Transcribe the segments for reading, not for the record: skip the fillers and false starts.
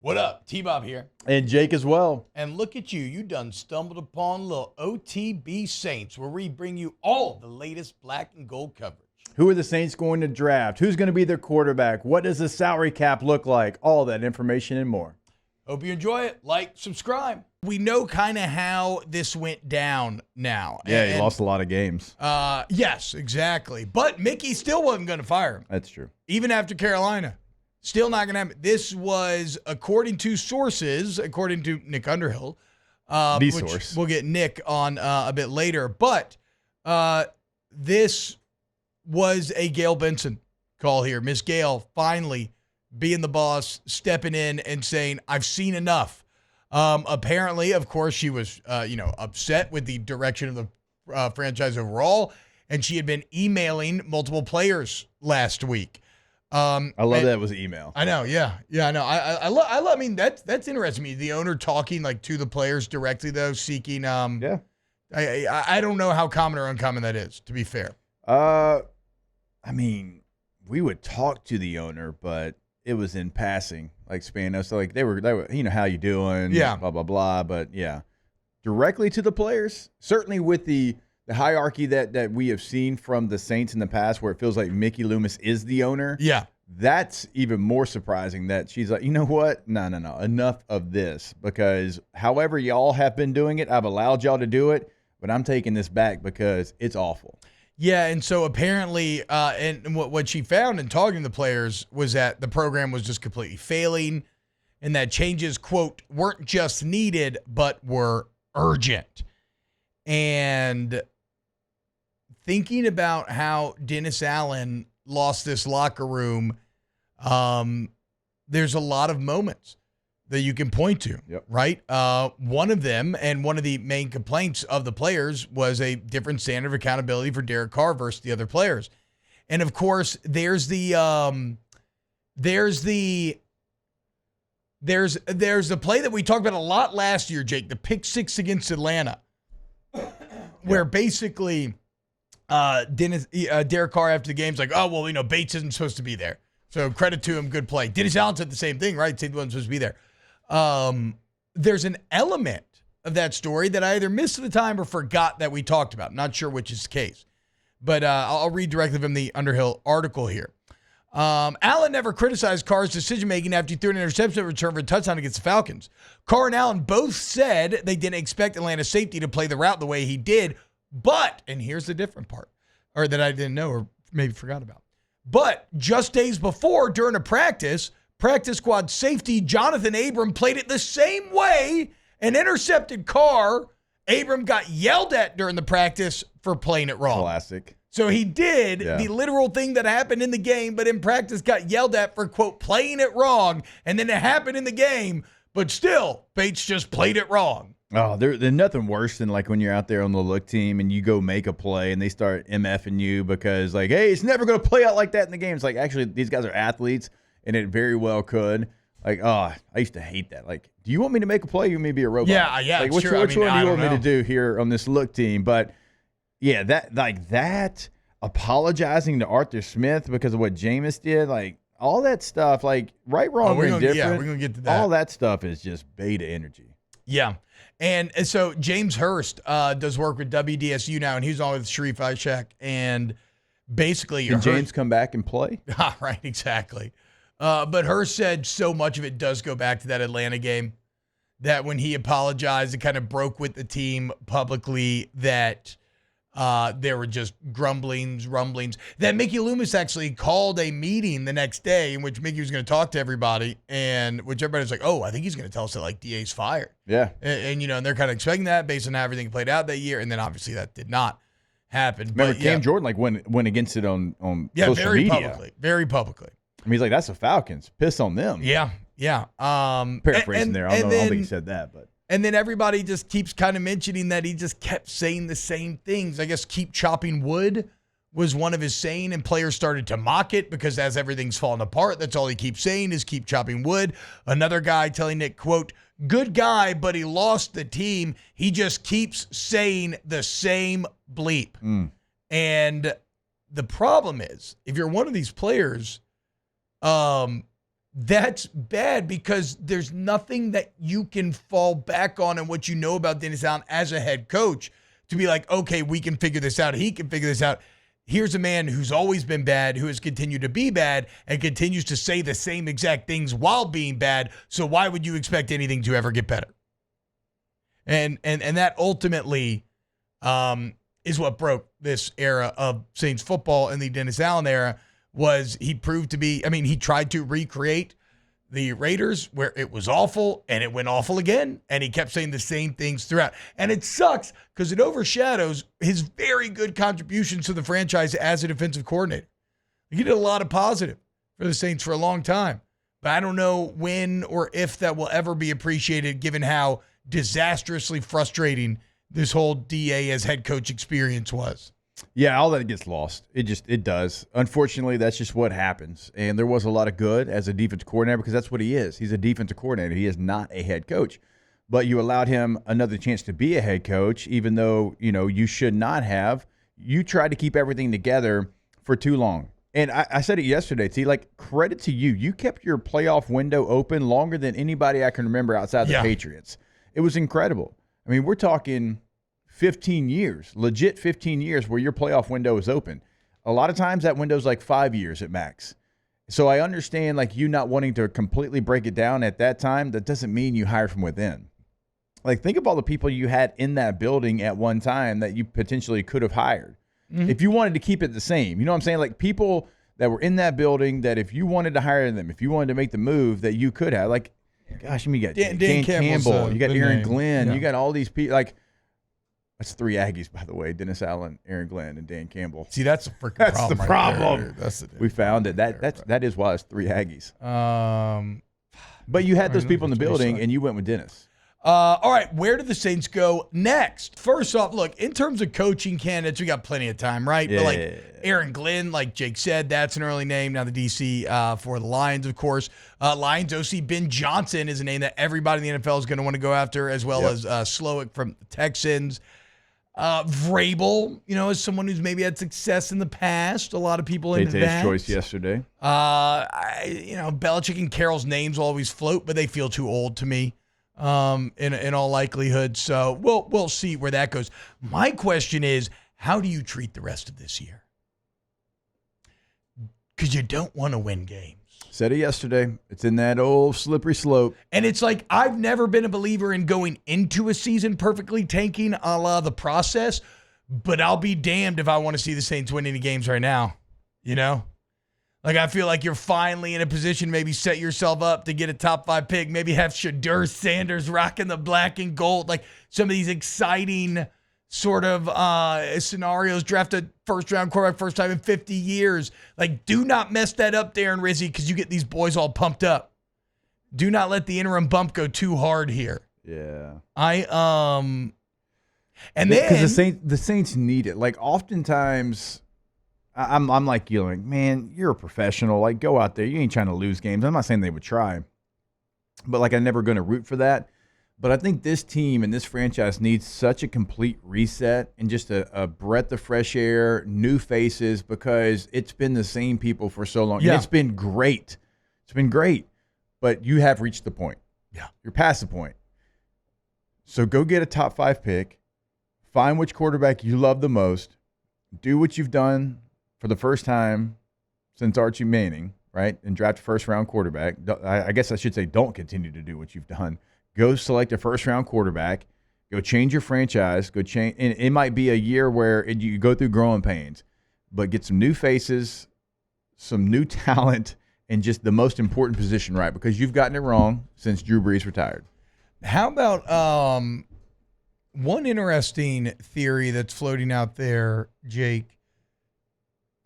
What up? T-Bob here. And Jake as well. And look at you. You done stumbled upon little OTB Saints, where we bring you all the latest black and gold coverage. Who are the Saints going to draft? Who's going to be their quarterback? What does the salary cap look like? All that information and more. Hope you enjoy it. Like, subscribe. We know kind of how this went down now. Yeah, he lost a lot of games. Yes, exactly. But Mickey still wasn't going to fire him. That's true. Even after Carolina. Still not going to happen. This was, according to sources, according to Nick Underhill, The which source. we'll get Nick on a bit later. But this was a Gail Benson call here. Miss Gail finally being the boss, stepping in and saying, I've seen enough. Apparently, of course, she was upset with the direction of the franchise overall, and she had been emailing multiple players last week. I love that it was email. I know, yeah, I know. I mean, that's interesting to me. The owner talking like to the players directly, though, seeking. Yeah. I don't know how common or uncommon that is. To be fair. I mean, we would talk to the owner, but it was in passing, like Spano. So like they were, how you doing? Yeah. Blah blah blah. But yeah, directly to the players. Certainly with the hierarchy that we have seen from the Saints in the past, where it feels like Mickey Loomis is the owner. Yeah. That's even more surprising that she's like, you know what? No. Enough of this, because however y'all have been doing it, I've allowed y'all to do it, but I'm taking this back because it's awful. Yeah, and so apparently, and what she found in talking to the players was that the program was just completely failing, and that changes, quote, weren't just needed, but were urgent. And thinking about how Dennis Allen lost this locker room, there's a lot of moments that you can point to, Yep. right? One of them, and one of the main complaints of the players, was a different standard of accountability for Derek Carr versus the other players. And of course, there's the play that we talked about a lot last year, Jake, the pick six against Atlanta, where basically Derek Carr after the game's like, oh, well, Bates isn't supposed to be there. So credit to him, good play. Dennis Allen said the same thing, right? Said he wasn't supposed to be there. There's an element of that story that I either missed at the time or forgot that we talked about. Not sure which is the case. But I'll read directly from the Underhill article here. Allen never criticized Carr's decision-making after he threw an interception return for a touchdown against the Falcons. Carr and Allen both said they didn't expect Atlanta's safety to play the route the way he did. But, and here's the different part, or that I didn't know or maybe forgot about. But just days before, during a practice squad safety Jonathan Abram played it the same way and intercepted Carr. Abram got yelled at during the practice for playing it wrong. Classic. So he did the literal thing that happened in the game, but in practice got yelled at for, quote, playing it wrong. And then it happened in the game, but still, Bates just played it wrong. Oh, there's nothing worse than like when you're out there on the look team and you go make a play and they start MFing you because like, hey, it's never going to play out like that in the game. It's like, actually, these guys are athletes and it very well could. Like, oh, I used to hate that. Like, do you want me to make a play? You may be a robot. Yeah. Like, which one do you want me to do here on this look team? But yeah, that apologizing to Arthur Smith because of what Jameis did, like all that stuff, like right, wrong, or indifferent. Yeah, we're going to get to that. All that stuff is just beta energy. Yeah. And so James Hurst does work with WDSU now, and he's on with Sharif Ishak. And basically, can James come back and play? Right, exactly. But Hurst said so much of it does go back to that Atlanta game, that when he apologized, it kind of broke with the team publicly that there were just rumblings, that Mickey Loomis actually called a meeting the next day in which Mickey was going to talk to everybody, and which everybody's like, oh, I think he's going to tell us that like DA's fired. Yeah. And they're kind of expecting that based on how everything played out that year. And then obviously that did not happen. Remember, but Cam Jordan like went against it on social media. Very publicly. I mean, he's like, that's the Falcons. Piss on them. Yeah. Paraphrasing there. I don't think he said that, but. And then everybody just keeps kind of mentioning that he just kept saying the same things. I guess keep chopping wood was one of his saying, and players started to mock it because as everything's falling apart, that's all he keeps saying is keep chopping wood. Another guy telling Nick, quote, good guy, but he lost the team. He just keeps saying the same bleep. And the problem is, if you're one of these players, that's bad because there's nothing that you can fall back on and what you know about Dennis Allen as a head coach to be like, okay, we can figure this out. He can figure this out. Here's a man who's always been bad, who has continued to be bad and continues to say the same exact things while being bad. So why would you expect anything to ever get better? And that ultimately is what broke this era of Saints football. In the Dennis Allen era was he proved to be, he tried to recreate the Raiders where it was awful and it went awful again. And he kept saying the same things throughout. And it sucks because it overshadows his very good contributions to the franchise as a defensive coordinator. He did a lot of positive for the Saints for a long time. But I don't know when or if that will ever be appreciated given how disastrously frustrating this whole DA as head coach experience was. Yeah, all that gets lost. It does. Unfortunately, that's just what happens. And there was a lot of good as a defensive coordinator because that's what he is. He's a defensive coordinator. He is not a head coach. But you allowed him another chance to be a head coach, even though, you should not have. You tried to keep everything together for too long. And I said it yesterday, T, credit to you. You kept your playoff window open longer than anybody I can remember outside the Patriots. It was incredible. We're talking 15 years, legit 15 years where your playoff window is open. A lot of times that window is 5 years at max. So I understand you not wanting to completely break it down at that time. That doesn't mean you hire from within. Think of all the people you had in that building at one time that you potentially could have hired. Mm-hmm. If you wanted to keep it the same, you know what I'm saying? People that were in that building that if you wanted to hire them, if you wanted to make the move that you could have, gosh, you got Dan Campbell, you got Aaron Glenn, you got all these people, that's 3 Aggies, by the way. Dennis Allen, Aaron Glenn, and Dan Campbell. See, that's a freaking problem. That's the problem. Right that's we found it. That is why it's 3 Aggies. But you had those people in the building, and you went with Dennis. All right, where do the Saints go next? First off, look, in terms of coaching candidates, we got plenty of time, right? Yeah. But Aaron Glenn, like Jake said, that's an early name. Now the DC for the Lions, of course. Lions OC Ben Johnson is a name that everybody in the NFL is going to want to go after, as well as Slowick from the Texans. Vrabel, is someone who's maybe had success in the past. A lot of people into that. Choice yesterday. Belichick and Carroll's names will always float, but they feel too old to me. In all likelihood. So we'll see where that goes. My question is, how do you treat the rest of this year? Because you don't want to win games. Said it yesterday. It's in that old slippery slope. And it's I've never been a believer in going into a season perfectly tanking a la the process, but I'll be damned if I want to see the Saints win any games right now. I feel like you're finally in a position to maybe set yourself up to get a top 5 pick, maybe have Shadur Sanders rocking the black and gold, some of these exciting sort of scenarios, draft a first-round quarterback first time in 50 years. Do not mess that up, Darren Rizzi, because you get these boys all pumped up. Do not let the interim bump go too hard here. Yeah. And then because the Saints need it. Oftentimes I'm like you, man, you're a professional. Go out there. You ain't trying to lose games. I'm not saying they would try, but I'm never going to root for that. But I think this team and this franchise needs such a complete reset and just a breath of fresh air, new faces, because it's been the same people for so long. Yeah. And it's been great. It's been great. But you have reached the point. Yeah. You're past the point. So go get a top 5 pick. Find which quarterback you love the most. Do what you've done for the first time since Archie Manning, right? And draft a first-round quarterback. I guess I should say don't continue to do what you've done. Go select a first-round quarterback. Go change your franchise. Go change. And it might be a year where you go through growing pains, but get some new faces, some new talent, and just the most important position right, because you've gotten it wrong since Drew Brees retired. How about one interesting theory that's floating out there, Jake?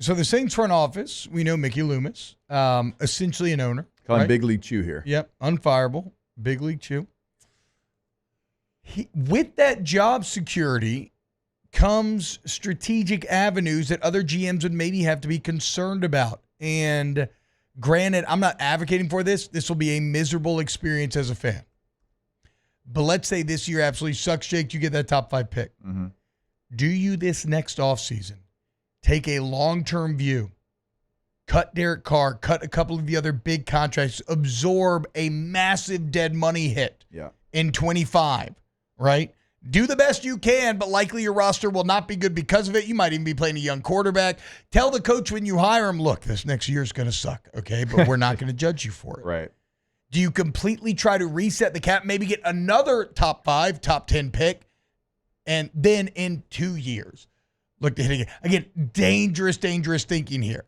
So the Saints front office, we know Mickey Loomis, essentially an owner. Call him Big League Chew here. Yep, unfireable, Big League Chew. With that job security comes strategic avenues that other GMs would maybe have to be concerned about. And granted, I'm not advocating for this. This will be a miserable experience as a fan. But let's say this year absolutely sucks, Jake. You get that top 5 pick. Mm-hmm. Do you this next offseason take a long-term view cut Derek Carr, cut a couple of the other big contracts, absorb a massive dead money hit in 25, right? Do the best you can, but likely your roster will not be good because of it. You might even be playing a young quarterback. Tell the coach when you hire him, look, this next year is going to suck, okay? But we're not going to judge you for it. Right. Do you completely try to reset the cap, maybe get another top 5, top 10 pick, and then in 2 years, look to hit again? Again, dangerous thinking here.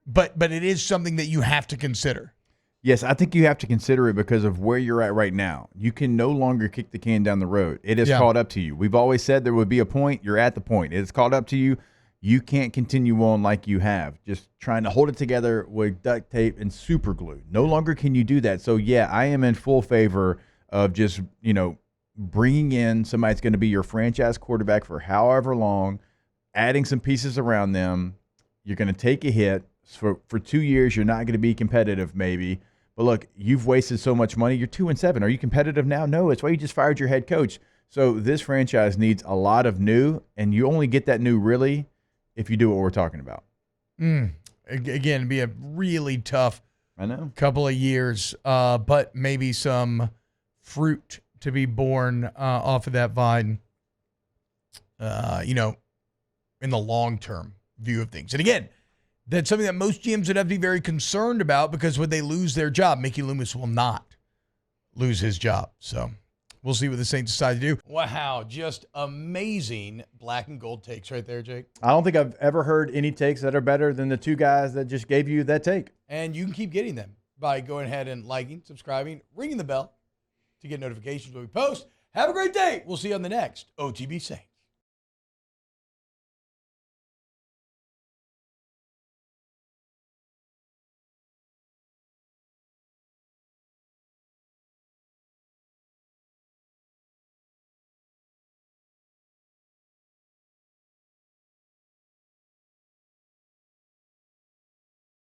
But it is something that you have to consider. Yes, I think you have to consider it because of where you're at right now. You can no longer kick the can down the road. It is caught up to you. We've always said there would be a point. You're at the point. It's caught up to you. You can't continue on like you have, just trying to hold it together with duct tape and super glue. No longer can you do that. So, yeah, I am in full favor of just, bringing in somebody that's going to be your franchise quarterback for however long, adding some pieces around them. You're going to take a hit. For 2 years, you're not going to be competitive maybe. But look, you've wasted so much money. You're 2-7. Are you competitive now? No, it's why you just fired your head coach. So this franchise needs a lot of new, and you only get that new really if you do what we're talking about. Again, it'd be a really tough couple of years, but maybe some fruit to be born off of that vine, in the long-term view of things. And again, that's something that most GMs would have to be very concerned about because would they lose their job? Mickey Loomis will not lose his job. So we'll see what the Saints decide to do. Wow, just amazing black and gold takes right there, Jake. I don't think I've ever heard any takes that are better than the two guys that just gave you that take. And you can keep getting them by going ahead and liking, subscribing, ringing the bell to get notifications when we post. Have a great day. We'll see you on the next OTB Saints.